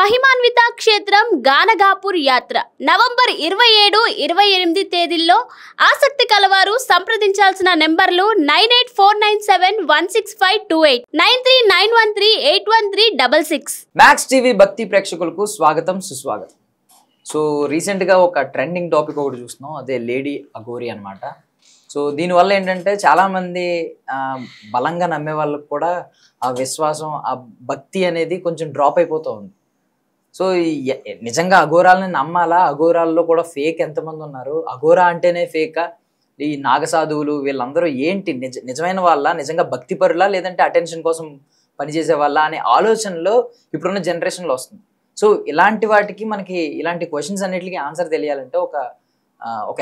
మహిమాన్విత క్షేత్రం గానగాపూర్ యాత్ర నవంబర్ 27-28 తేదీల్లో ఆసక్తి కలవారు సంప్రదించాల్సిన నెంబర్లు 9849716528 9391381366. మ్యాక్స్ టీవీ భక్తి ప్రేక్షకులకు స్వాగతం సుస్వాగతం. సో రీసెంట్గా ఒక ట్రెండింగ్ టాపిక్ ఒకటి చూస్తున్నాం, అదే లేడీ అఘోరి అనమాట. సో దీనివల్ల ఏంటంటే చాలామంది బలంగా నమ్మే వాళ్ళకు కూడా ఆ విశ్వాసం, ఆ భక్తి అనేది కొంచెం డ్రాప్ అయిపోతూ ఉంది. సో నిజంగా అఘోరాలని నమ్మాలా? అఘోరాల్లో కూడా ఫేక్ ఎంతమంది ఉన్నారు? అఘోరా అంటేనే ఫేకా? ఈ నాగసాధువులు వీళ్ళందరూ ఏంటి? నిజమైన వాళ్ళ, నిజంగా భక్తి పరులా, లేదంటే అటెన్షన్ కోసం పనిచేసే వాళ్ళ అనే ఆలోచనలో ఇప్పుడున్న జనరేషన్లో వస్తుంది. సో ఇలాంటి వాటికి మనకి ఇలాంటి క్వశ్చన్స్ అన్నిటికీ ఆన్సర్ తెలియాలంటే ఒక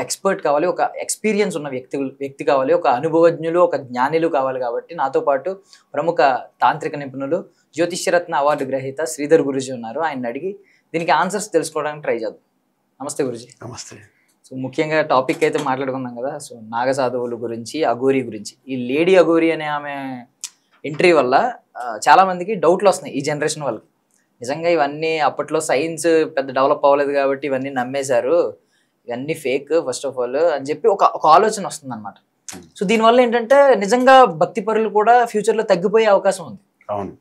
ఎక్స్పర్ట్ కావాలి, ఒక ఎక్స్పీరియన్స్ ఉన్న వ్యక్తి కావాలి, ఒక అనుభవజ్ఞులు, ఒక జ్ఞానులు కావాలి. కాబట్టి నాతో పాటు ప్రముఖ తాంత్రిక నిపుణులు, జ్యోతిష్యరత్న అవార్డు గ్రహీత శ్రీధర్ గురూజీ ఉన్నారు. ఆయన అడిగి దీనికి ఆన్సర్స్ తెలుసుకోవడానికి ట్రై చేద్దాం. నమస్తే గురూజీ. నమస్తే. సో ముఖ్యంగా టాపిక్ అయితే మాట్లాడుకున్నాం కదా, సో నాగసాధువుల గురించి, అఘోరి గురించి. ఈ లేడీ అఘోరి అనే ఆమె ఎంట్రీ వల్ల చాలా మందికి డౌట్లు వస్తున్నాయి ఈ జనరేషన్ వాళ్ళకి. నిజంగా ఇవన్నీ అప్పట్లో సైన్స్ పెద్ద డెవలప్ అవ్వలేదు కాబట్టి ఇవన్నీ నమ్మేశారు, ఇవన్నీ ఫేక్ ఫస్ట్ ఆఫ్ ఆల్ అని చెప్పి ఒక ఆలోచన వస్తుంది అనమాట. సో దీనివల్ల ఏంటంటే నిజంగా భక్తి పరులు కూడా ఫ్యూచర్లో తగ్గిపోయే అవకాశం ఉంది. అవును.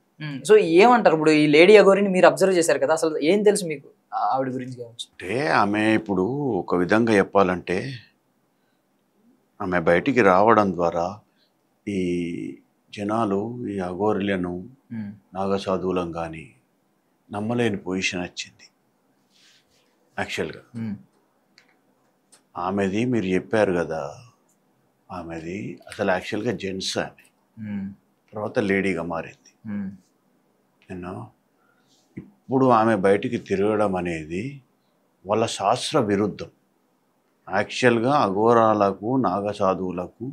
సో ఏమంటారు? ఇప్పుడు ఈ లేడీ అఘోరిని మీరు అబ్జర్వ్ చేశారు కదా, అసలు ఏం తెలుసు మీకు ఆవిడ గురించి కావచ్చు? అంటే ఆమె ఇప్పుడు ఒక విధంగా చెప్పాలంటే ఆమె బయటికి రావడం ద్వారా ఈ జనాలు ఈ అఘోరులను, నాగసాధువులను కానీ నమ్మలేని పొజిషన్ వచ్చింది. యాక్చువల్గా ఆమెది మీరు చెప్పారు కదా, ఆమెది అసలు యాక్చువల్గా జెంట్స్, ఆమె తర్వాత లేడీగా మారింది. నేను ఇప్పుడు ఆమె బయటికి తిరగడం అనేది వాళ్ళ శాస్త్ర విరుద్ధం. యాక్చువల్గా అఘోరాలకు, నాగసాధువులకు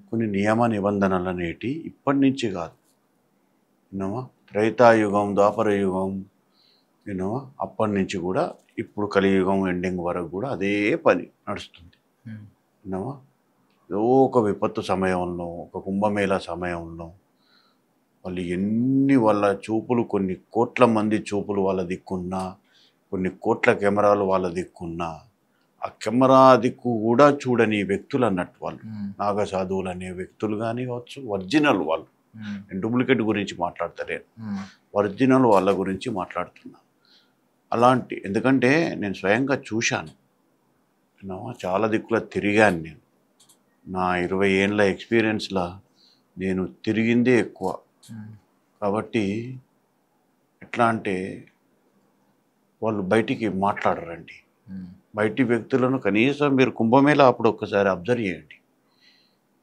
కొన్ని నియమ నిబంధనలు అనేటి ఇప్పటి నుంచి కాదు, విన్నావా, త్రేతాయుగం, ద్వాపర యుగం, విన్నావా, అప్పటి నుంచి కూడా ఇప్పుడు కలియుగం ఎండింగ్ వరకు కూడా అదే పని నడుస్తుంది. విన్నావా, ఏదో ఒక విపత్తు సమయంలో, ఒక కుంభమేళా సమయంలో వాళ్ళు ఎన్ని వాళ్ళ చూపులు, కొన్ని కోట్ల మంది చూపులు వాళ్ళ దిక్కున్నా, కొన్ని కోట్ల కెమెరాలు వాళ్ళ దిక్కున్నా, ఆ కెమెరా దిక్కు కూడా చూడని వ్యక్తులు అన్నట్టు వాళ్ళు. నాగసాధువులు అనే వ్యక్తులు కానీ కావచ్చు, ఒరిజినల్ వాళ్ళు. నేను డూప్లికేట్ గురించి మాట్లాడతలేను, ఒరిజినల్ వాళ్ళ గురించి మాట్లాడుతున్నా. అలాంటి, ఎందుకంటే నేను స్వయంగా చూశాను, చాలా దిక్కుల తిరిగాను. నేను నా 20 ఏళ్ళ ఎక్స్పీరియన్స్లో నేను తిరిగిందే ఎక్కువ. కాబట్టి ఎట్లా అంటే వాళ్ళు బయటికి మాట్లాడరండి. బయటి వ్యక్తులను కనీసం మీరు కుంభమేళా అప్పుడు ఒక్కసారి అబ్జర్వ్ చేయండి.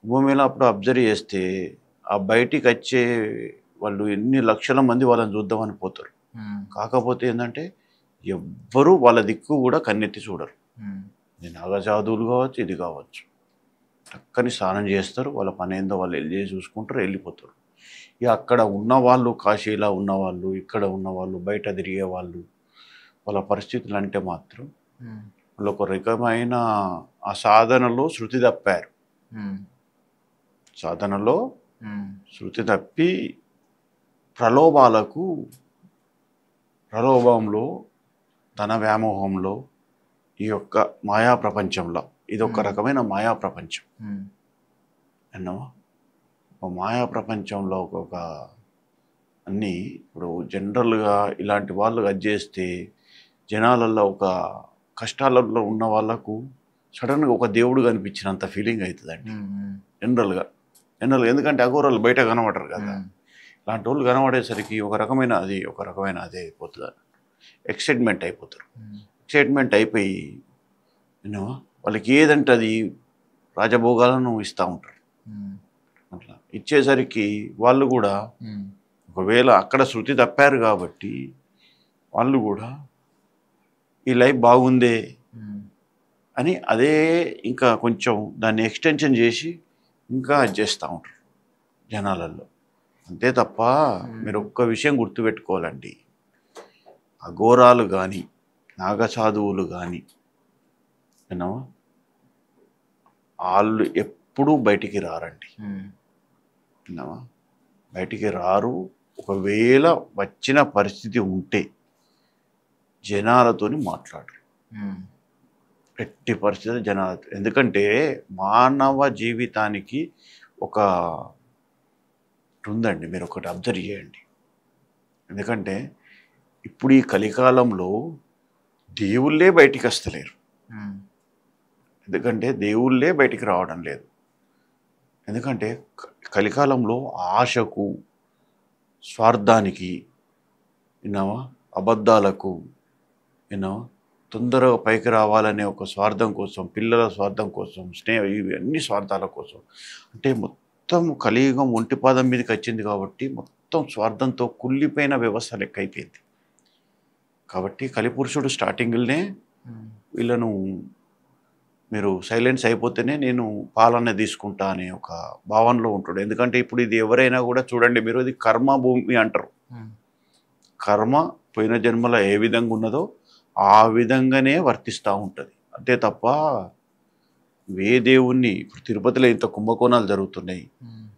కుంభమేళా అప్పుడు అబ్జర్వ్ చేస్తే ఆ బయటికి వచ్చే వాళ్ళు ఎన్ని లక్షల మంది వాళ్ళని చూద్దామని పోతారు. కాకపోతే ఏంటంటే ఎవ్వరూ వాళ్ళ దిక్కు కూడా కన్నెత్తి చూడరు. ఇది నాగసాధువులు కావచ్చు, ఇది కావచ్చు, చక్కని స్నానం చేస్తారు, వాళ్ళ పని ఏందో వాళ్ళు వెళ్ళి చూసుకుంటారు, వెళ్ళిపోతారు. ఇక అక్కడ ఉన్నవాళ్ళు, కాశీలో ఉన్నవాళ్ళు, ఇక్కడ ఉన్నవాళ్ళు, బయట తిరిగే వాళ్ళు, వాళ్ళ పరిస్థితులు అంటే మాత్రం వాళ్ళు ఒక రకమైన ఆ సాధనలో శృతి తప్పారు. సాధనలో శృతి తప్పి ప్రలోభంలో, ధన వ్యామోహంలో, ఈ యొక్క మాయా ప్రపంచంలో, ఇది ఒక రకమైన మాయా ప్రపంచం. అన్నావా, ఒక మాయా ప్రపంచంలో ఒక అన్నీ ఇప్పుడు జనరల్గా ఇలాంటి వాళ్ళు చేస్తే జనాలలో ఒక కష్టాలలో ఉన్న వాళ్ళకు సడన్గా ఒక దేవుడు కనిపించినంత ఫీలింగ్ అవుతుందండి జనరల్గా. ఎందుకంటే అఘోరాలు బయట కనబడరు కదా, ఇలాంటి వాళ్ళు కనబడేసరికి ఒక రకమైన అదే అయిపోతుంది, ఎక్సైట్మెంట్ అయిపోతారు. ఎక్సైట్మెంట్ అయిపోయి వాళ్ళకి ఏదంటే అది రాజభోగాలను ఇస్తూ ఉంటారు. అట్లా ఇచ్చేసరికి వాళ్ళు కూడా ఒకవేళ అక్కడ శృతి తప్పారు కాబట్టి వాళ్ళు కూడా ఈ లైఫ్ బాగుందే అని అదే ఇంకా కొంచెం దాన్ని ఎక్స్టెన్షన్ చేసి ఇంకా చేస్తూ ఉంటారు జనాలలో. అంతే తప్ప మీరు ఒక్క విషయం గుర్తుపెట్టుకోవాలండి, అఘోరాలు కానీ, నాగసాధువులు కానీ, వాళ్ళు ఎప్పుడూ బయటికి రారండి. బయటికి రారు. ఒకవేళ వచ్చిన పరిస్థితి ఉంటే జనాలతోని మాట్లాడరు. ఎట్టి పరిస్థితి జనాలతో. ఎందుకంటే మానవ జీవితానికి ఒక ఉందండి, మీరు ఒకటి అబ్జర్వ్ చేయండి. ఎందుకంటే ఇప్పుడు ఈ కలికాలంలో దేవుళ్ళే బయటికి వస్తలేరు. ఎందుకంటే దేవుళ్ళే బయటికి రావడం లేదు. ఎందుకంటే కలికాలంలో ఆశకు, స్వార్థానికి, విన్నావా, అబద్ధాలకు, విన్నావా, తొందరగా పైకి రావాలనే ఒక స్వార్థం కోసం, పిల్లల స్వార్థం కోసం, ఇవన్నీ స్వార్థాల కోసం. అంటే మొత్తం కలియుగం ఒంటిపాదం మీదకి వచ్చింది కాబట్టి మొత్తం స్వార్థంతో కుళ్ళిపోయిన వ్యవస్థ లెక్క అయిపోయింది. కాబట్టి కలిపురుషుడు స్టార్టింగ్లోనే వీళ్ళను మీరు సైలెన్స్ అయిపోతేనే నేను పాలన తీసుకుంటా అనే ఒక భావనలో ఉంటాడు. ఎందుకంటే ఇప్పుడు ఇది ఎవరైనా కూడా చూడండి, మీరు ఇది కర్మ భూమి అంటారు. కర్మ పోయిన జన్మలో ఏ విధంగా ఉన్నదో ఆ విధంగానే వర్తిస్తూ ఉంటుంది. అంతే తప్ప ఏ దేవుణ్ణి ఇప్పుడు తిరుపతిలో ఇంత కుంభకోణాలు జరుగుతున్నాయి,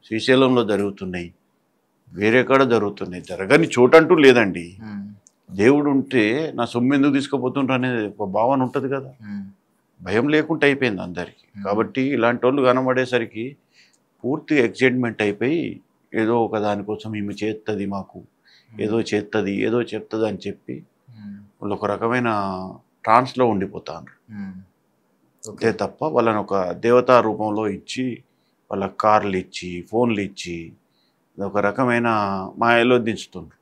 శ్రీశైలంలో జరుగుతున్నాయి, వేరే కాడ జరుగుతున్నాయి, జరగని చోటంటూ లేదండి. దేవుడు ఉంటే నా సొమ్ము ఎందుకు తీసుకుపోతుండ్రు అనేది ఒక భావన ఉంటుంది కదా. భయం లేకుండా అయిపోయింది అందరికీ. కాబట్టి ఇలాంటి వాళ్ళు కనబడేసరికి పూర్తిగా ఎక్సైట్మెంట్ అయిపోయి ఏదో ఒక దానికోసం ఈమె చేస్తుంది, మాకు ఏదో చేస్తుంది, ఏదో చెప్తుంది అని చెప్పి వాళ్ళు ఒక రకమైన ట్రాన్స్లో ఉండిపోతారు. అంతే తప్ప వాళ్ళని ఒక దేవతా రూపంలో ఇచ్చి, వాళ్ళ కార్లు ఇచ్చి, ఫోన్లు ఇచ్చి ఒక రకమైన మాయలో దించుతుండ్రు.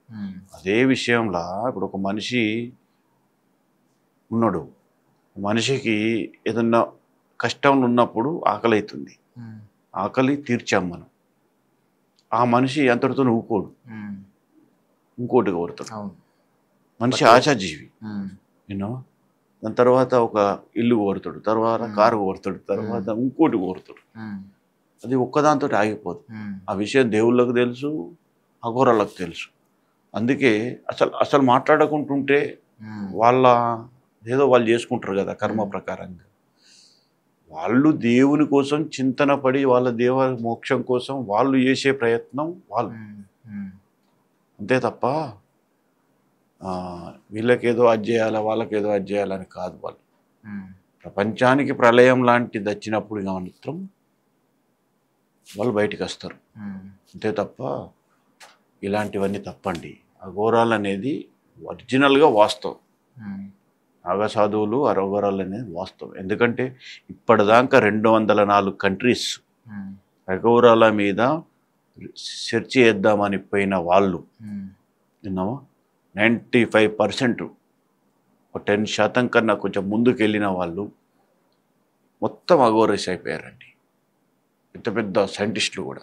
అదే విషయంలో ఇప్పుడు ఒక మనిషి ఉన్నాడు, మనిషికి ఏదన్నా కష్టంలో ఉన్నప్పుడు ఆకలి అవుతుంది, ఆకలి తీర్చాం మనం. ఆ మనిషి అంతటితో ఊకోడు, ఇంకోటి కోరుతాడు. మనిషి ఆశాజీవి, యూనో. దాని తర్వాత ఒక ఇల్లు కోరుతాడు, తర్వాత కారు కోరుతాడు, తర్వాత ఇంకోటి కోరుతాడు. అది ఒక్కదాంతో ఆగిపోదు. ఆ విషయం దేవుళ్ళకు తెలుసు, అఘోరాలకు తెలుసు. అందుకే అసలు మాట్లాడకుంటుంటే వాళ్ళ ఏదో వాళ్ళు చేసుకుంటారు కదా కర్మ ప్రకారంగా. వాళ్ళు దేవుని కోసం చింతన పడి వాళ్ళ దేవ మోక్షం కోసం వాళ్ళు చేసే ప్రయత్నం వాళ్ళు. అంతే తప్ప వీళ్ళకేదో అది చేయాలా, వాళ్ళకేదో అది చేయాలని కాదు. వాళ్ళు ప్రపంచానికి ప్రళయం లాంటిది వచ్చినప్పుడు మాత్రం వాళ్ళు బయటికి వస్తారు. అంతే తప్ప ఇలాంటివన్నీ తప్పండి. అఘోరాలు అనేది ఒరిజినల్గా వాస్తవం. నాగసాధువులు, అఘోరాలు అనేది వాస్తవం. ఎందుకంటే ఇప్పటిదాకా 204 కంట్రీస్ అఘోరాల మీద సెర్చ్ చేద్దామని పోయిన వాళ్ళు విన్నామా 95%, 10% కన్నా కొంచెం ముందుకు వెళ్ళిన వాళ్ళు మొత్తం అఘోరస్ అయిపోయారండి. పెద్ద పెద్ద సైంటిస్టులు కూడా.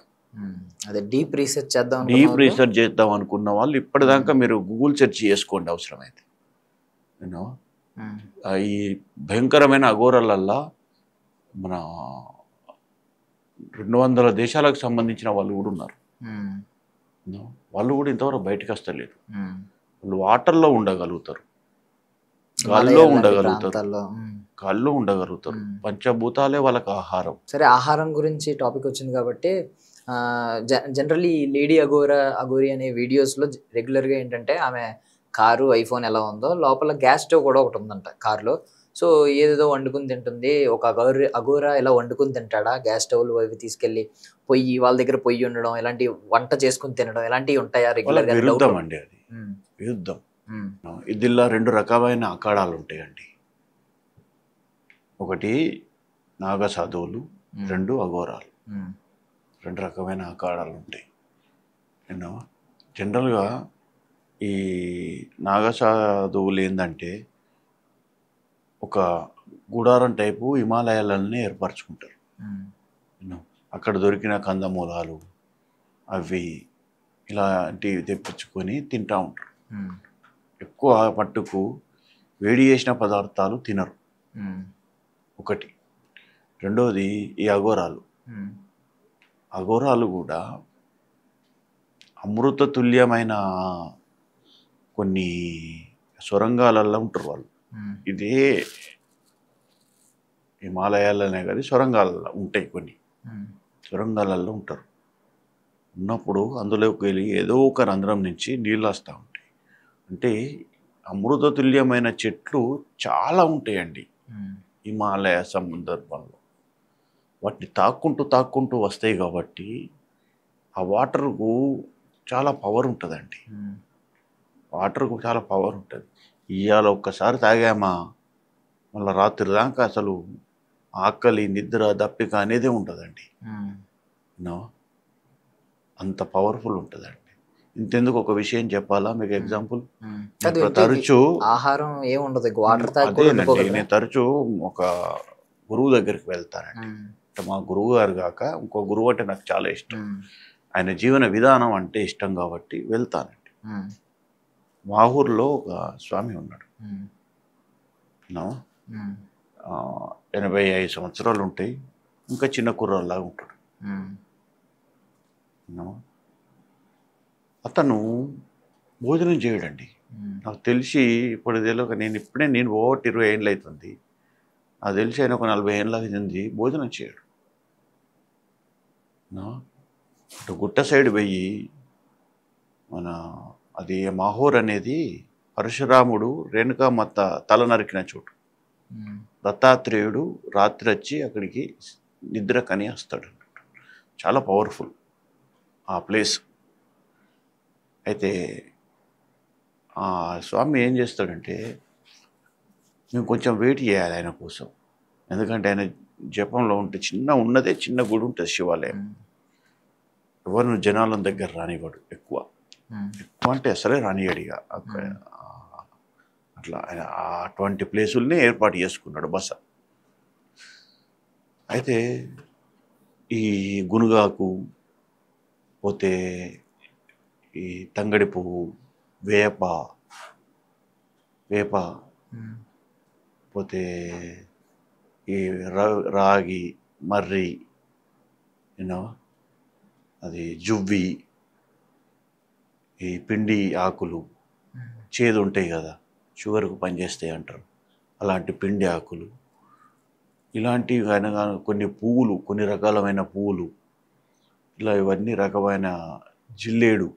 అదే డీప్ రీసెర్చ్ చేద్దాం అనుకున్న వాళ్ళు ఇప్పటిదాకా మీరు గూగుల్ సెర్చ్ చేసుకోండి అవసరమైతే. యూనో ఈ భయంకరమైన అఘోరాలల్లా మన 200 దేశాలకు సంబంధించిన వాళ్ళు కూడా ఉన్నారు. వాళ్ళు కూడా ఇంతవరకు బయటకు వస్తలేదు. వాళ్ళు వాటర్లో ఉండగలుగుతారు, గాల్లో ఉండగలుగుతారు. పంచభూతాలే వాళ్ళకి ఆహారం. సరే, ఆహారం గురించి టాపిక్ వచ్చింది కాబట్టి జనరల్లీ లేడీ అఘోరి అనే వీడియోస్లో రెగ్యులర్గా ఏంటంటే ఆమె కారు, ఐఫోన్ ఎలా ఉందో లోపల గ్యాస్ స్టవ్ కూడా ఒకటి ఉందంట కారులో. సో ఏదేదో వండుకుని తింటుంది. ఒక అఘోరా ఎలా వండుకుని తింటాడా? గ్యాస్ స్టవ్లు అవి తీసుకెళ్ళి వాళ్ళ దగ్గర పొయ్యి ఉండడం, ఇలాంటి వంట చేసుకుని తినడం ఇలాంటివి ఉంటాయా రెగ్యులర్గా? విరుద్ధం అండి, అది విరుద్ధం. ఇదిలా 2 రకమైన అఖాడాలు ఉంటాయండి. ఒకటి నాగసాధువులు, 2 అఘోరాలు. 2 రకమైన అఖాడాలు ఉంటాయి. నేను జనరల్గా ఈ నాగసాధువులు ఏంటంటే ఒక గుడారం టైపు హిమాలయాలన్నీ ఏర్పరచుకుంటారు. అక్కడ దొరికిన కందమూలాలు అవి ఇలాంటివి తెప్పించుకొని తింటూ ఉంటారు. ఎక్కువ మట్టుకు వేడి చేసిన పదార్థాలు తినరు. ఒకటి. రెండోది ఈ అఘోరాలు కూడా అమృత తుల్యమైన కొన్ని సొరంగాలలో ఉంటారు వాళ్ళు. ఇదే హిమాలయాలనే కాదు, సొరంగాలలో ఉంటాయి కొన్ని. సొరంగాలలో ఉంటారు. ఉన్నప్పుడు అందులోకి వెళ్ళి ఏదో ఒక రంధ్రం నుంచి నీళ్ళు వస్తూ ఉంటాయి. అంటే అమృతతుల్యమైన చెట్లు చాలా ఉంటాయండి హిమాలయ సందర్భంలో. వాటిని తాక్కుంటూ వస్తాయి కాబట్టి ఆ వాటర్కు చాలా పవర్ ఉంటుందండి. వాటర్కు చాలా పవర్ ఉంటుంది. ఇవాళ ఒక్కసారి తాగామా మళ్ళీ రాత్రి దాకా అసలు ఆకలి నిద్ర దప్పిక అనేదే ఉంటుందండి. అంత పవర్ఫుల్ ఉంటుందండి. ఇంతెందుకు ఒక విషయం చెప్పాలా మీకు ఎగ్జాంపుల్. తరచూ ఆహారం ఏముండదు, వాటర్ అదేనండి. నేను తరచూ ఒక గురువు దగ్గరికి వెళ్తానండి. మా గురువు గారు కాక ఇంకో గురువు అంటే నాకు చాలా ఇష్టం. ఆయన జీవన విధానం అంటే ఇష్టం కాబట్టి వెళ్తానండి. మా ఊర్లో ఒక స్వామి ఉన్నాడు. 85 సంవత్సరాలు ఉంటాయి. ఇంకా చిన్న కుర్రాల్లాగా ఉంటాడు. అతను భోజనం చేయడండి. నాకు తెలిసి ఇప్పుడు తెలియక నేను ఓటి 20 ఏళ్ళు అవుతుంది. నాకు తెలిసి ఆయన ఒక 40 ఏళ్ళకి చెంది భోజనం చేయడు. అటు గుట్ట సైడ్ పోయి మన అది మాహోర్ అనేది పరశురాముడు రేణుకామాత తల నరికిన చోటు. దత్తాత్రేయుడు రాత్రి వచ్చి అక్కడికి నిద్ర కని వస్తాడు. చాలా పవర్ఫుల్ ఆ ప్లేస్. అయితే ఆ స్వామి ఏం చేస్తాడంటే మేము కొంచెం వెయిట్ చేయాలి ఆయన కోసం. ఎందుకంటే ఆయన జపంలో ఉంటే ఉన్నదే చిన్న గుడి ఉంటుంది శివాలయం. ఎవరు జనాల దగ్గర రానివాడు. ఎక్కువ అంటే అసలే రానియాడు. ఇక అట్లా ఆయన అటువంటి ప్లేసుల్ని ఏర్పాటు చేసుకున్నాడు బస. అయితే ఈ గునుగాకు పోతే ఈ తంగడి పువ్వు, వేప పోతే ఈ రాగి, మర్రి, అది జువ్వి, ఈ పిండి ఆకులు చేదు ఉంటాయి కదా, షుగర్కు పనిచేస్తాయి అంటారు. అలాంటి పిండి ఆకులు, ఇలాంటివి అనగా కొన్ని పువ్వులు, కొన్ని రకాలమైన పువ్వులు, ఇలా ఇవన్నీ రకమైన జిల్లేడు.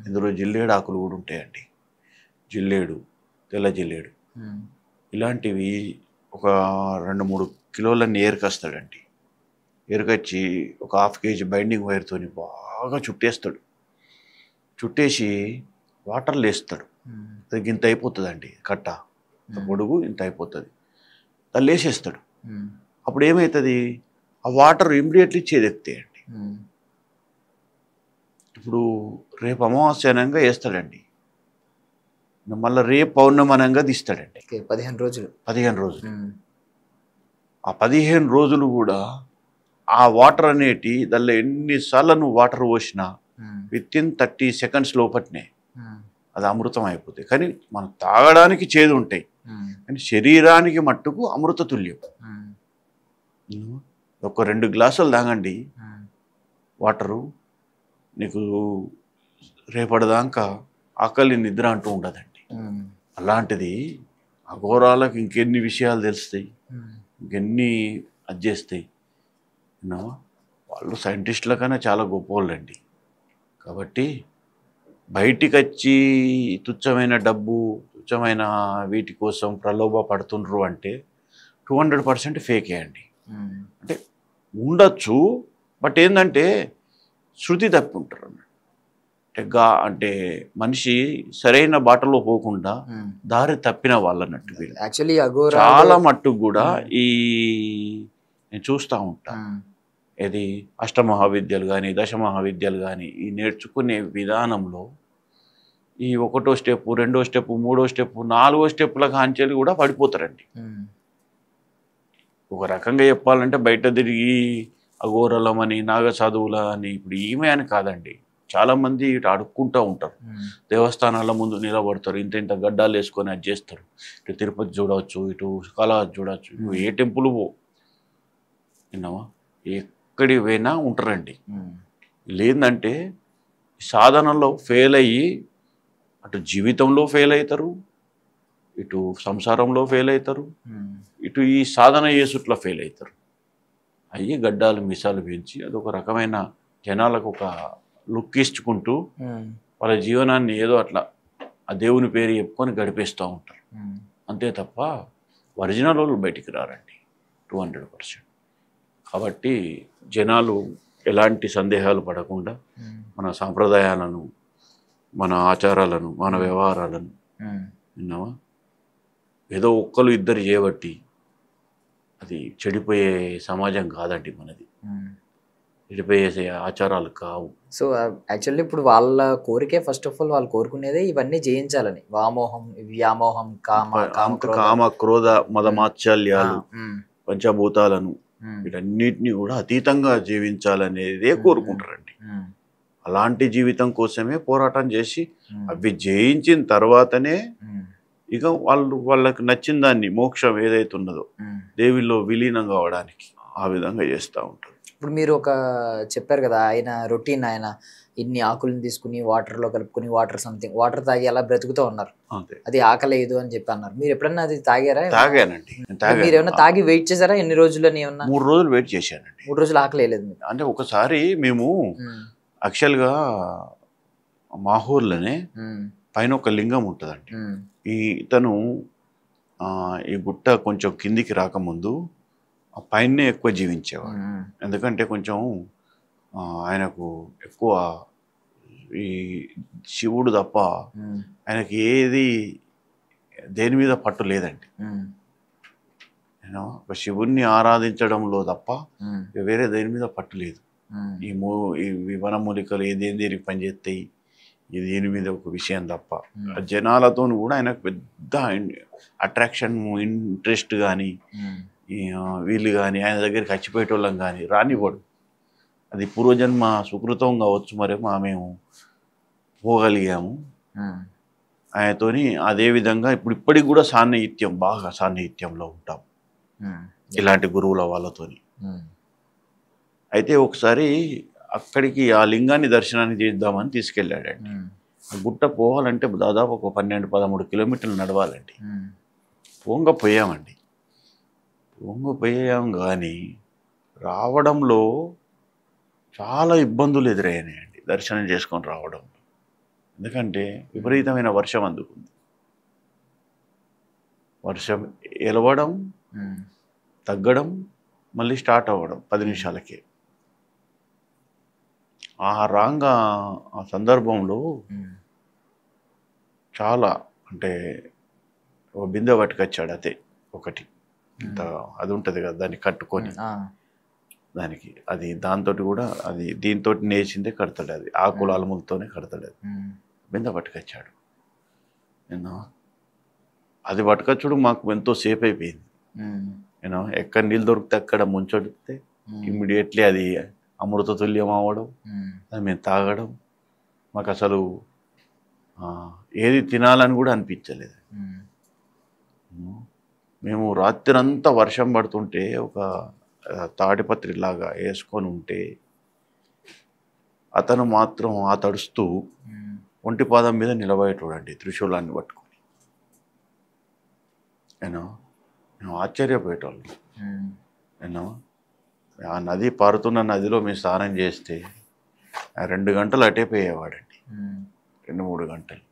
ఇందులో జిల్లేడు ఆకులు కూడా ఉంటాయండి. జిల్లేడు, తెల్ల జిల్లేడు, ఇలాంటివి ఒక 2-3 కిలోలన్నీ ఏరుకొస్తాడండి. ఏరుకొచ్చి ఒక 1/2 కేజీ బైండింగ్ వైర్తో బాగా చుట్టేస్తాడు. చుట్టేసి వాటర్లు వేస్తాడు. అది ఇంత అయిపోతుందండి కట్ట, ఇంత పొడుగు ఇంత అయిపోతుంది. దాన్ని వేసేస్తాడు. అప్పుడు ఏమవుతుంది, ఆ వాటర్ ఇమ్మీడియట్లీ చేదెక్కుతాయండి. ఇప్పుడు రేపు అమావాస్యనంగా వేస్తాడండి, మళ్ళీ రేపు పౌర్ణమనంగా తీస్తాడండి. 15 రోజులు. ఆ 15 రోజులు కూడా ఆ వాటర్ అనేటి దానిలో ఎన్నిసార్లు నువ్వు వాటర్ పోసినా వితిన్ 30 సెకండ్స్ లోపట్నే అది అమృతం అయిపోతాయి. కానీ మనం తాగడానికి చేదు ఉంటాయి, కానీ శరీరానికి మట్టుకు అమృత తుల్యం. ఒక 2 గ్లాసులు తాగండి వాటరు, నీకు రేపటిదాకా ఆకలి నిద్ర అంటూ ఉండదండి. అలాంటిది అఘోరాలకు ఇంకెన్ని విషయాలు తెలుస్తాయి, ఇంకెన్ని అది చేస్తాయి. వాళ్ళు సైంటిస్టుల కన్నా చాలా గొప్ప వాళ్ళండి. కాబట్టి బయటికి వచ్చి తుచ్చమైన డబ్బు, తుచ్చమైన వీటి కోసం ప్రలోభ పడుతుండ్రు అంటే 200% ఫేకే అండి. అంటే ఉండొచ్చు, బట్ ఏంటంటే శృతి తప్పి ఉంటారు అన్నట్టు. అంటే మనిషి సరైన బాటలో పోకుండా దారి తప్పిన వాళ్ళన్నట్టు వీళ్ళు. యాక్చువల్లీ చాలా మట్టుకు కూడా ఈ నేను చూస్తూ ఉంటా, ఇది అష్టమహావిద్యలు కానీ, దశమహావిద్యలు కానీ, ఈ నేర్చుకునే విధానంలో ఈ 1వ స్టెప్, 2వ స్టెప్, 3వ స్టెప్, 4వ స్టెప్ల కాంచెలు కూడా పడిపోతారండి. ఒక రకంగా చెప్పాలంటే బయట తిరిగి అఘోరలమని, నాగసాధువుల అని, ఇప్పుడు ఈమె అని కాదండి, చాలామంది ఇటు అడుక్కుంటూ ఉంటారు. దేవస్థానాల ముందు నిలబడతారు, ఇంత గడ్డాలు వేసుకొని అది చేస్తారు. ఇటు తిరుపతి చూడవచ్చు, ఇటు కాళహస్తి చూడవచ్చు, నువ్వు ఏ టెంపుల్ పో, విన్నావా, ఎక్కడి పోయినా ఉంటారండి. లేదంటే సాధనలో ఫెయిల్ అయ్యి అటు జీవితంలో ఫెయిల్ అవుతారు, ఇటు సంసారంలో ఫెయిల్ అవుతారు, ఇటు ఈ సాధన చేసుట్లో ఫెయిల్ అవుతారు. అయ్యి గడ్డాలు మిసాలు పెంచి అదొక రకమైన జనాలకు ఒక లుక్ ఇచ్చుకుంటూ వాళ్ళ జీవనాన్ని ఏదో అట్లా ఆ దేవుని పేరు చెప్పుకొని గడిపేస్తూ ఉంటారు. అంతే తప్ప ఒరిజినల్ వాళ్ళు బయటికి రారండి 200%. కాబట్టి జనాలు ఎలాంటి సందేహాలు పడకుండా మన సాంప్రదాయాలను, మన ఆచారాలను, మన వ్యవహారాలను విన్నావా, ఏదో ఒక్కరు ఇద్దరు చేయబట్టి అది చెడిపోయే సమాజం కాదండి మనది. చెడిపోయే ఆచారాలు కావు. సో యాక్చువల్లీ ఇప్పుడు వాళ్ళ కోరికే ఫస్ట్ ఆఫ్ ఆల్ వాళ్ళు కోరుకునేదే ఇవన్నీ జయించాలని. వామోహం, వ్యామోహం, కామ క్రోధ మదమాత్సల్యాలు, పంచభూతాలను వీటన్నిటిని కూడా అతీతంగా జీవించాలనేదే కోరుకుంటారండి. అలాంటి జీవితం కోసమే పోరాటం చేసి అవి జయించిన తర్వాతనే ఇక వాళ్ళకి నచ్చిన దాన్ని, మోక్షం ఏదైతే ఉన్నదో దేవుల్లో విలీనం కావడానికి ఆ విధంగా చేస్తూ ఉంటారు. ఇప్పుడు మీరు ఒక చెప్పారు కదా, ఆయన రొటీన్, ఆయన ఇన్ని ఆకులను తీసుకుని వాటర్లో కలుపుకుని వాటర్ తాగి అలా బ్రతుకుతూ ఉన్నారు. అది ఆకలేదు అని చెప్పి అన్నారు. మీరు ఎప్పుడన్నా అది తాగారా? తాగానండి. మీరు ఏమన్నా తాగి వెయిట్ చేశారా? ఎన్ని రోజులు అని ఏమన్నా? 3 రోజులు వెయిట్ చేశానండి. 3 రోజులు ఆకలి లేదు మీకు? అంటే ఒకసారి మేము యాక్చువల్గా మాహూర్లోనే పైన ఒక లింగం ఉంటుందండి. ఇతను ఈ గుట్ట కొంచెం కిందికి రాకముందు ఆ పైనే ఎక్కువ జీవించేవాడు. ఎందుకంటే కొంచెం ఆయనకు ఎక్కువ ఈ శివుడు తప్ప ఆయనకి దేని మీద పట్టు లేదండి. ఒక శివుణ్ణి ఆరాధించడంలో తప్ప వేరే దేని మీద పట్టు లేదు. ఈ వనమూలికలు దేనికి పనిచేస్తాయి, దీని మీద ఒక విషయం తప్ప. జనాలతో కూడా ఆయనకు పెద్ద అట్రాక్షన్, ఇంట్రెస్ట్ కానీ వీళ్ళు కానీ ఆయన దగ్గరికి చచ్చిపోయేటోళ్ళం కానీ రానివ్వడు. అది పూర్వజన్మ సుకృతం కావచ్చు, మరేమో మేము పోగలిగాము ఆయనతోని. అదేవిధంగా ఇప్పటికి కూడా బాగా సాన్నిహిత్యంలో ఉంటాం ఇలాంటి గురువుల వాళ్ళతోని. అయితే ఒకసారి అక్కడికి ఆ లింగాన్ని దర్శనాన్ని చేద్దామని తీసుకెళ్ళాడండి. ఆ గుట్ట పోవాలంటే దాదాపు ఒక 12-13 కిలోమీటర్లు నడవాలండి. పోయామండి. పోయాం కానీ రావడంలో చాలా ఇబ్బందులు ఎదురయ్యాయండి దర్శనం చేసుకొని రావడం. ఎందుకంటే విపరీతమైన వర్షం అందుకుంది. వర్షం ఎలవడం, తగ్గడం, మళ్ళీ స్టార్ట్ అవ్వడం 10 నిమిషాలకే. ఆ సందర్భంలో చాలా అంటే ఒక బిందె పట్టుకొచ్చాడు. అదే ఒకటి అది ఉంటుంది కదా, దాన్ని కట్టుకొని దానికి అది దాంతో కూడా అది దీంతో నేసిందే కడతాడు. అది ఆకుల అలములతోనే కడతాడు. అది బిందె పట్టుకొచ్చాడు. అది పట్టుకొచ్చుడు మాకు ఎంతో సేఫ్ అయిపోయింది. ఎక్కడ నీళ్ళు దొరికితే అక్కడ ముంచొడితే ఇమ్మీడియట్లీ అది అమృత తుల్యం అవ్వడం, అది మేము తాగడం. మాకు అసలు ఏది తినాలని కూడా అనిపించలేదు. మేము రాత్రంతా వర్షం పడుతుంటే ఒక తాడిపత్రి లాగా వేసుకొని ఉంటే అతను మాత్రం ఆ తడుస్తూ ఒంటి పాదం మీద నిలబడేటోడండి త్రిశూలాన్ని పట్టుకొని. మేము ఆశ్చర్యపోయేటోళ్ళం. ఆ నది పారుతున్న నదిలో మేము స్నానం చేస్తే 2 గంటలు అటే పోయేవాడండి. 2-3 గంటలు.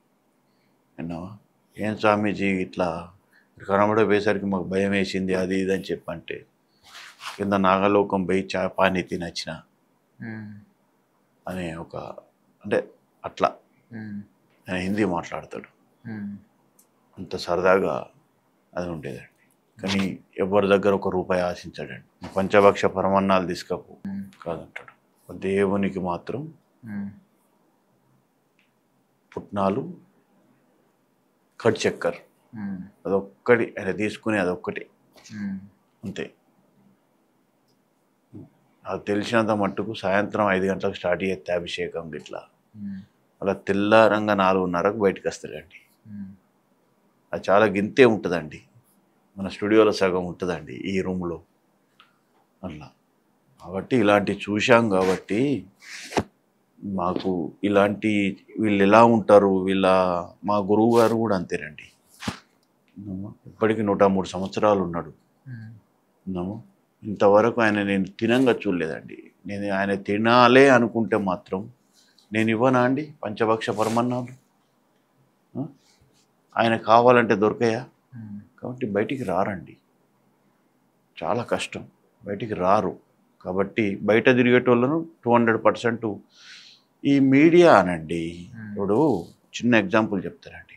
ఏం స్వామీజీ ఇట్లా కనబడపోయేసరికి మాకు భయం వేసింది, అది ఇది అని చెప్పంటే కింద నాగలోకం పోయి పానీ తినొచ్చిన అనే ఒక అంటే అట్లా ఆయన హిందీ మాట్లాడతాడు. అంత సరదాగా అది ఉండేదండి. కానీ ఎవరి దగ్గర ₹1 ఆశించాడండి. పంచభక్ష పరమన్నాలు తీసుకపో కాదంటాడు. దేవునికి మాత్రం పుట్నాలు, కట్ చక్కర్ అదొక్కటి ఆయన తీసుకుని అదొక్కటి అంతే. అది తెలిసినంత మట్టుకు సాయంత్రం 5 గంటలకు స్టార్ట్ చేస్తే అభిషేకం ఇట్లా అలా తెల్లారంగా 4:30కు బయటకు వస్తాడండి. అది చాలా గింతే ఉంటుందండి. మన స్టూడియోలో సగం ఉంటుందండి ఈ రూమ్లో అట్లా. కాబట్టి ఇలాంటి చూశాం కాబట్టి మాకు ఇలాంటి వీళ్ళు ఎలా ఉంటారు, మా గురువు గారు కూడా అంతేనండి. ఇప్పటికి 103 సంవత్సరాలు ఉన్నాడు. ఇంతవరకు ఆయన నేను తినంగా చూడలేదండి. ఆయన తినాలే అనుకుంటే మాత్రం నేను ఇవ్వనా అండి పంచభక్ష పరమన్నాలు? ఆయన కావాలంటే దొరకయా? కాబట్టి బయటికి రారండి, చాలా కష్టం, బయటికి రారు. కాబట్టి బయట తిరిగేటోళ్ళను 200% ఈ మీడియా అనండి. ఇప్పుడు చిన్న ఎగ్జాంపుల్ చెప్తానండి.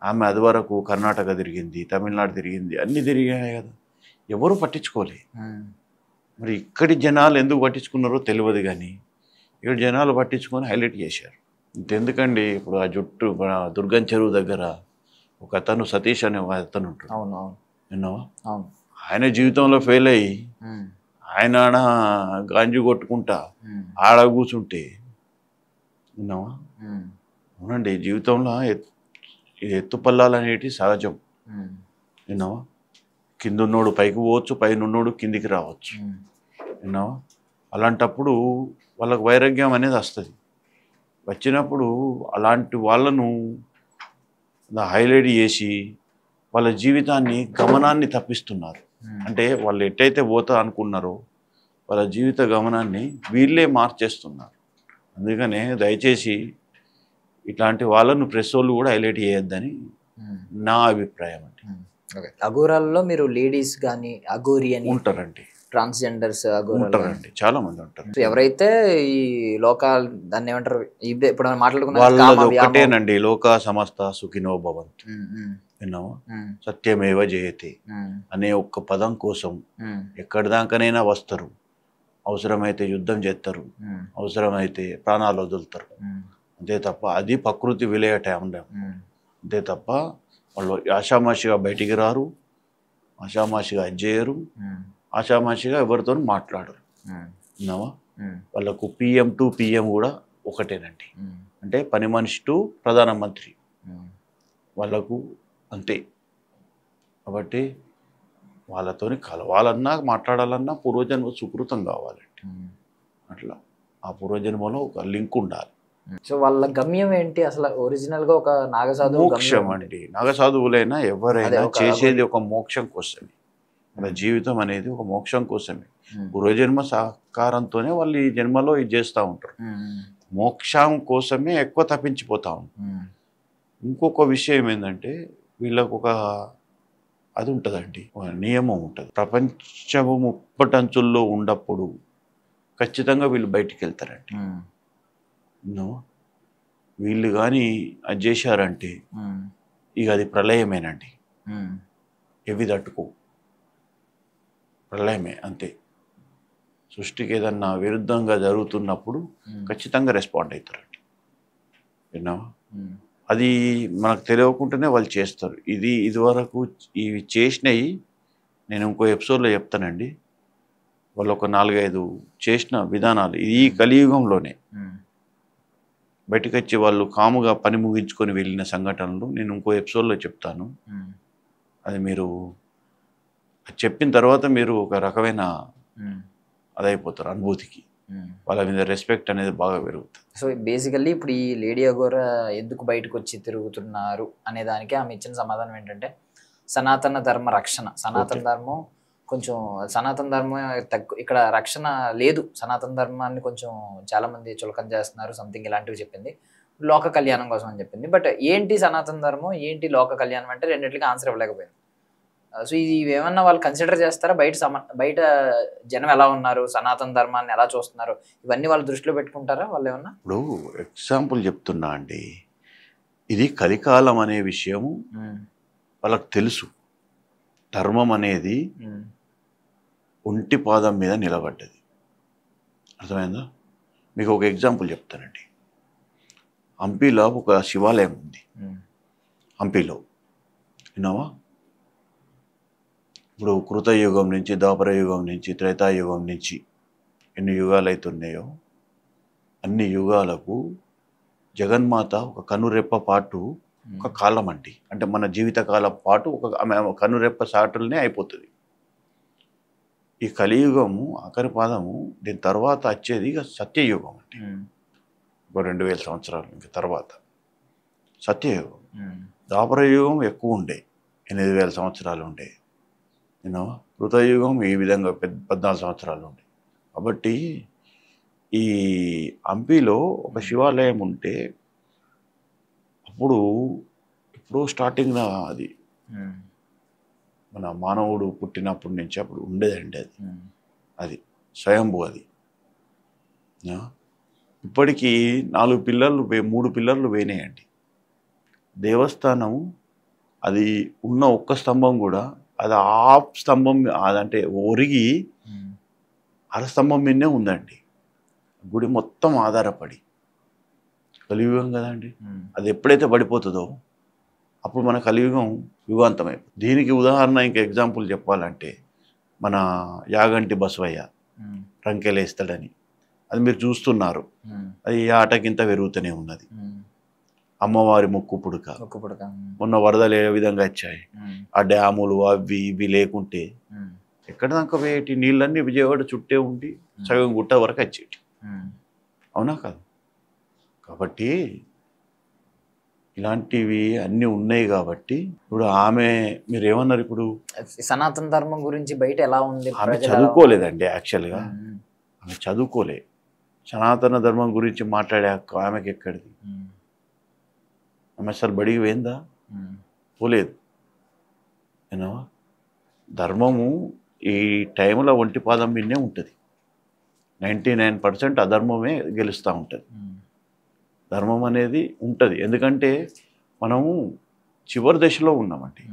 ఆమె అది వరకు కర్ణాటక తిరిగింది, తమిళనాడు తిరిగింది, అన్నీ తిరిగాయి కదా, ఎవరు పట్టించుకోలే. మరి ఇక్కడి జనాలు ఎందుకు పట్టించుకున్నారో తెలియదు, కానీ ఇక్కడ జనాలు పట్టించుకొని హైలైట్ చేశారు. ఇంతెందుకండి, ఇప్పుడు ఆ జుట్టు మన దుర్గం చెరువు దగ్గర ఒక అతను సతీష్ అనే ఒక అతను ఉంటాడు. అవును విన్నావా? అవును. ఆయన జీవితంలో ఫెయిల్ అయ్యి ఆయన ఆడ గాంజి కొట్టుకుంటా ఆడ కూర్చుంటే, విన్నావా? అవునండి, జీవితంలో ఎత్తుపల్లాలు అనేటివి సహజం. విన్నావా? కిందున్నోడు పైకి పోవచ్చు, పైన ఉన్నోడు కిందికి రావచ్చు. విన్నావా? అలాంటప్పుడు వాళ్ళకు వైరాగ్యం అనేది వస్తుంది. వచ్చినప్పుడు అలాంటి వాళ్ళను హైలైట్ చేసి వాళ్ళ జీవితాన్ని గమనాన్ని తప్పిస్తున్నారు. అంటే వాళ్ళు ఎట్టయితే పోతా అనుకున్నారో వాళ్ళ జీవిత గమనాన్ని వీళ్ళే మార్చేస్తున్నారు. అందుకనే దయచేసి ఇట్లాంటి వాళ్ళను ప్రెస్ వాళ్ళు కూడా హైలైట్ చేయొద్దని నా అభిప్రాయం అండి. అఘోరాల్లో మీరు లేడీస్ కానీ అఘోరి అని ఉంటారండి, ట్రాన్స్జెండర్స్ ఉంటారండి, చాలా మంది ఉంటారు. ఎవరైతే ఈ లోకాల్ దాన్ని ఏమంటారు ఇప్పుడు మాట్లాడుకున్న వాళ్ళది ఒక్కటేనండి, లోక సమస్త సుఖినో భవంతు. విన్నావా? సత్యమేవ జయతే అనే ఒక్క పదం కోసం ఎక్కడి దాకానైనా వస్తారు. అవసరమైతే యుద్ధం చేస్తారు, అవసరమైతే ప్రాణాలు వదులుతారు. అంతే తప్ప అది ప్రకృతి విలయ టైంలో. అంతే తప్ప వాళ్ళు ఆషామాషిగా బయటికి రారు, ఆషామాషిగా చేయరు, ఆషామాషిగా ఎవరితో మాట్లాడరు. విన్నావా? వాళ్ళకు PM టు PM కూడా ఒకటేనండి, అంటే పని మనిషి టు ప్రధానమంత్రి వాళ్ళకు అంతే. కాబట్టి వాళ్ళతోని కలవాలన్నా మాట్లాడాలన్నా పూర్వజన్మ సుకృతం కావాలండి. అట్లా ఆ పూర్వజన్మలో ఒక లింక్ ఉండాలి. సో వాళ్ళ గమ్యం ఏంటి అసలు? ఒరిజినల్ గా ఒక నాగసాధువు మోక్షం అండి. నాగసాధువులైనా ఎవరైనా చేసేది ఒక మోక్షం కోసమే. మన జీవితం అనేది ఒక మోక్షం కోసమే. పూర్వజన్మ సహకారంతోనే వాళ్ళు ఈ జన్మలో ఇది చేస్తూ ఉంటారు. మోక్షం కోసమే ఎక్కువ తప్పించిపోతా ఉంటారు. ఇంకొక విషయం ఏంటంటే వీళ్ళకు ఒక అది ఉంటుందండి, ఒక నియమం ఉంటుంది. ప్రపంచము ముప్పటంచుల్లో ఉన్నప్పుడు ఖచ్చితంగా వీళ్ళు బయటికి వెళ్తారండి. వీళ్ళు కానీ అది చేశారంటే ఇక అది ప్రళయమేనండి. ఎవి తట్టుకో, ప్రళయమే అంతే. సృష్టికి ఏదన్నా విరుద్ధంగా జరుగుతున్నప్పుడు ఖచ్చితంగా రెస్పాండ్ అవుతారండి. విన్నావా? అది మనకు తెలియకుండానే వాళ్ళు చేస్తారు. ఇదివరకు ఇవి చేసినవి నేను ఇంకో ఎపిసోడ్లో చెప్తానండి. వాళ్ళు ఒక 4-5 చేసిన విధానాలు ఈ కలియుగంలోనే బయటకు వచ్చి వాళ్ళు కాముగా పని ముగించుకొని వెళ్ళిన సంఘటనలు నేను ఇంకో ఎపిసోడ్లో చెప్తాను. అది మీరు చెప్పిన తర్వాత మీరు ఒక రకమైన అదైపోతారు అనుభూతికి. వాళ్ళ మీద రెస్పెక్ట్ అనేది బాగా పెరుగుతుంది. సో బేసికల్లీ ఇప్పుడు ఈ లేడీ అఘోరా ఎందుకు బయటకు వచ్చి తిరుగుతున్నారు అనే దానికి ఆమె ఇచ్చిన సమాధానం ఏంటంటే సనాతన ధర్మ రక్షణ. సనాతన ధర్మం కొంచెం సనాతన ధర్మం ఇక్కడ రక్షణ లేదు, సనాతన ధర్మాన్ని కొంచెం చాలా మంది చులకన చేస్తున్నారు, సంథింగ్ ఇలాంటివి చెప్పింది. లోక కళ్యాణం కోసం అని చెప్పింది. బట్ ఏంటి సనాతన ధర్మం, ఏంటి లోక కళ్యాణం అంటే రెండింటికి ఆన్సర్ ఇవ్వలేకపోయింది. సో ఇది ఏమన్నా వాళ్ళు కన్సిడర్ చేస్తారా? బయట జనం ఎలా ఉన్నారు, సనాతన ధర్మాన్ని ఎలా చూస్తున్నారు, ఇవన్నీ వాళ్ళు దృష్టిలో పెట్టుకుంటారా వాళ్ళు ఏమన్నా? ఇప్పుడు ఎగ్జాంపుల్ చెప్తున్నా అండి, ఇది కలికాలం అనే విషయము వాళ్ళకు తెలుసు. ధర్మం అనేది ఒంటి పాదం మీద నిలబడ్డది. అర్థమైందా? మీకు ఒక ఎగ్జాంపుల్ చెప్తానండి. హంపీలో ఒక శివాలయం ఉంది. హంపీలో విన్నావా? ఇప్పుడు కృతయుగం నుంచి, ద్వాపర యుగం నుంచి, త్రేతాయుగం నుంచి ఎన్ని యుగాలు అవుతున్నాయో అన్ని యుగాలకు జగన్మాత ఒక కనురెప్ప పాటు ఒక కాలం అండి. అంటే మన జీవితకాలం పాటు ఒక కనురెప్ప సాటులనే అయిపోతుంది. ఈ కలియుగము ఆఖరి పాదము, దీని తర్వాత వచ్చేది ఇక సత్యయుగం అండి. ఒక 2000 సంవత్సరాలు ఇంకా తర్వాత సత్యయుగం. ద్వాపర యుగం ఎక్కువ ఉండే, 8000 సంవత్సరాలు ఉండే. నేను కృతయుగం ఈ విధంగా 14 సంవత్సరాలు ఉండే. కాబట్టి ఈ హంపీలో ఒక శివాలయం ఉంటే అప్పుడు ఎప్పుడో స్టార్టింగ్ అది మన మానవుడు పుట్టినప్పటి నుంచి అప్పుడు ఉండేదండి అది. అది స్వయంభూ అది. ఇప్పటికీ 4 పిల్లర్లు 3 పిల్లర్లు వేనేయండి. దేవస్థానం అది ఉన్న ఒక్క స్తంభం కూడా అది హాఫ్ స్తంభం అదంటే ఒరిగి అరస్తంభం మీదనే ఉందండి గుడి మొత్తం ఆధారపడి. కలియుగం కదండి, అది ఎప్పుడైతే పడిపోతుందో అప్పుడు మన కలియుగం యుగాంతమైపోతుంది. దీనికి ఉదాహరణ ఇంకా ఎగ్జాంపుల్ చెప్పాలంటే మన యాగంటి బసవయ్య రంకెలేస్తాడని అది మీరు చూస్తున్నారు. అది ఈ ఆటకింత పెరుగుతూనే ఉన్నది. అమ్మవారి ముక్కు పుడక మొన్న వరదలు ఏ విధంగా వచ్చాయి, ఆ డ్యాములు అవి ఇవి లేకుంటే ఎక్కడ దాకా వేటి నీళ్ళన్నీ విజయవాడ చుట్టే ఉండి సగం గుట్ట వరకు వచ్చేటి. అవునా కాదు? కాబట్టి ఇలాంటివి అన్నీ ఉన్నాయి. కాబట్టి ఇప్పుడు ఆమె మీరు ఏమన్నారు, ఇప్పుడు సనాతన ధర్మం గురించి బయట ఎలా ఉంది? ఆమె చదువుకోలేదండి. యాక్చువల్గా ఆమె చదువుకోలే. సనాతన ధర్మం గురించి మాట్లాడే హక్కు ఆమెకి ఎక్కడిది? ఆమె అసలు బడికి పోయిందా? పోలేదు. ఏనా ధర్మము ఈ టైంలో ఒంటి పాదం మీదనే ఉంటుంది. 99% అధర్మమే గెలుస్తూ ఉంటుంది. ధర్మం అనేది ఉంటుంది. ఎందుకంటే మనము చివరి దశలో ఉన్నామండి.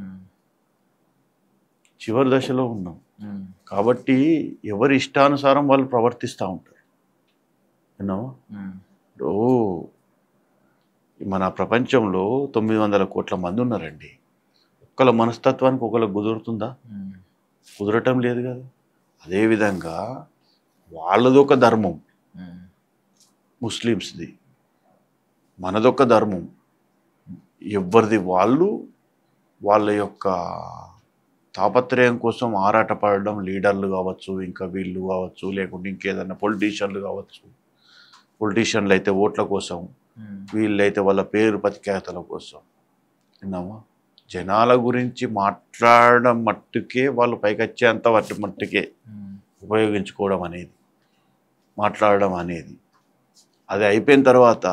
చివరి దశలో ఉన్నాం కాబట్టి ఎవరి ఇష్టానుసారం వాళ్ళు ప్రవర్తిస్తూ ఉంటారు. విన్నావా? మన ప్రపంచంలో 900 కోట్ల మంది ఉన్నారండి. ఒక్కళ్ళ మనస్తత్వానికి ఒకళ్ళ కుదురుతుందా? కుదరటం లేదు కదా. అదేవిధంగా వాళ్ళదొక ధర్మం ముస్లిమ్స్ది, మనదొక ధర్మం. ఎవరిది వాళ్ళు వాళ్ళ యొక్క తాపత్రయం కోసం ఆరాటపడడం, లీడర్లు కావచ్చు, ఇంకా వీళ్ళు కావచ్చు, లేకుంటే ఇంకేదన్నా పొలిటీషియన్లు కావచ్చు. పొలిటీషియన్లు అయితే ఓట్ల కోసం, వీళ్ళైతే వాళ్ళ పేరు ప్రఖ్యాతల కోసం. విన్నామా? జనాల గురించి మాట్లాడడం మట్టుకే వాళ్ళు పైకొచ్చేంత వాటి మట్టుకే ఉపయోగించుకోవడం అనేది, మాట్లాడడం అనేది. అది అయిపోయిన తర్వాత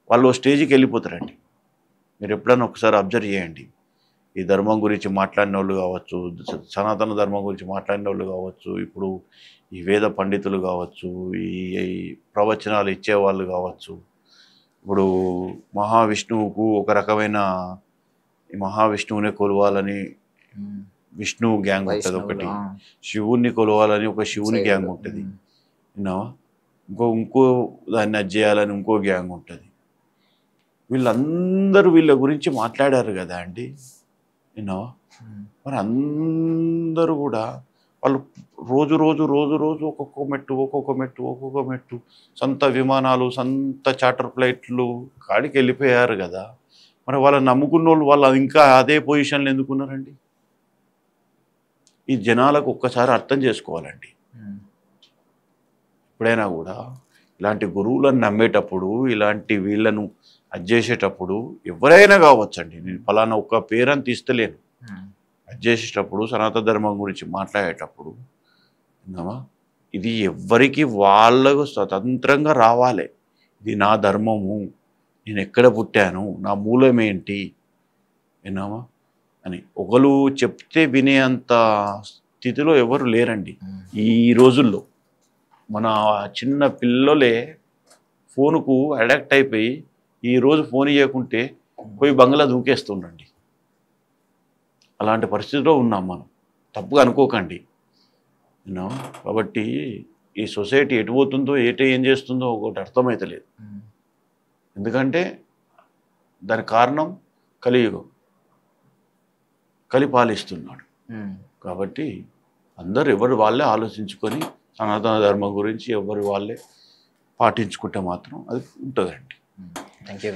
వాళ్ళు స్టేజ్కి వెళ్ళిపోతారండి. మీరు ఎప్పుడైనా ఒకసారి అబ్జర్వ్ చేయండి. ఈ ధర్మం గురించి మాట్లాడిన వాళ్ళు కావచ్చు, సనాతన ధర్మం గురించి మాట్లాడిన వాళ్ళు కావచ్చు, ఇప్పుడు ఈ వేద పండితులు కావచ్చు, ఈ ప్రవచనాలు ఇచ్చేవాళ్ళు కావచ్చు. ఇప్పుడు మహావిష్ణువుకు ఒక రకమైన ఈ మహావిష్ణువునే కొలవాలని విష్ణు గ్యాంగ్ ఉంటుంది ఒకటి, శివుణ్ణి కొలవాలని ఒక శివుని గ్యాంగ్ ఉంటుంది. విన్నావా? ఇంకో దాన్ని అది చేయాలని ఇంకో గ్యాంగ్ ఉంటుంది. వీళ్ళందరూ వీళ్ళ గురించి మాట్లాడారు కదా అండి. విన్నావా? మరి అందరూ కూడా వాళ్ళు రోజు రోజు రోజు రోజు ఒక్కొక్క మెట్టు సొంత విమానాలు, సొంత చార్టర్ ఫ్లైట్లు కాడికి వెళ్ళిపోయారు కదా. మరి వాళ్ళని నమ్ముకున్న వాళ్ళు ఇంకా అదే పొజిషన్లో ఎందుకున్నారండి? ఈ జనాలకు ఒక్కసారి అర్థం చేసుకోవాలండి. ఎప్పుడైనా కూడా ఇలాంటి గురువులను నమ్మేటప్పుడు, ఇలాంటి వీళ్ళను అది చేసేటప్పుడు ఎవరైనా కావచ్చండి, నేను ఫలానా ఒక్క పేరని తీస్తలేను. అది చేసేటప్పుడు సనాతన ధర్మం గురించి మాట్లాడేటప్పుడు విన్నామా, ఇది ఎవ్వరికి వాళ్ళకు స్వతంత్రంగా రావాలి. ఇది నా ధర్మము, నేను ఎక్కడ పుట్టాను, నా మూలం ఏంటి, విన్నామా అని ఒకరు చెప్తే వినేంత స్థితిలో ఎవరు లేరండి ఈ రోజుల్లో. మన చిన్న పిల్లలే ఫోనుకు అడాక్ట్ అయిపోయి ఈరోజు ఫోన్ ఇవ్వకుంటే పోయి బంగ్లా దూకేస్తుండండి. అలాంటి పరిస్థితిలో ఉన్నాం మనం. తప్పుగా అనుకోకండి. కాబట్టి ఈ సొసైటీ ఎటు పోతుందో ఏం చేస్తుందో ఒకటి అర్థమవుతలేదు. ఎందుకంటే దాని కారణం కలియుగం, కలి పాలిస్తున్నాడు. కాబట్టి అందరూ ఎవరు వాళ్ళే ఆలోచించుకొని సనాతన ధర్మం గురించి ఎవరు వాళ్ళే పాటించుకుంటే మాత్రం అది ఉంటుందండి. Thank you.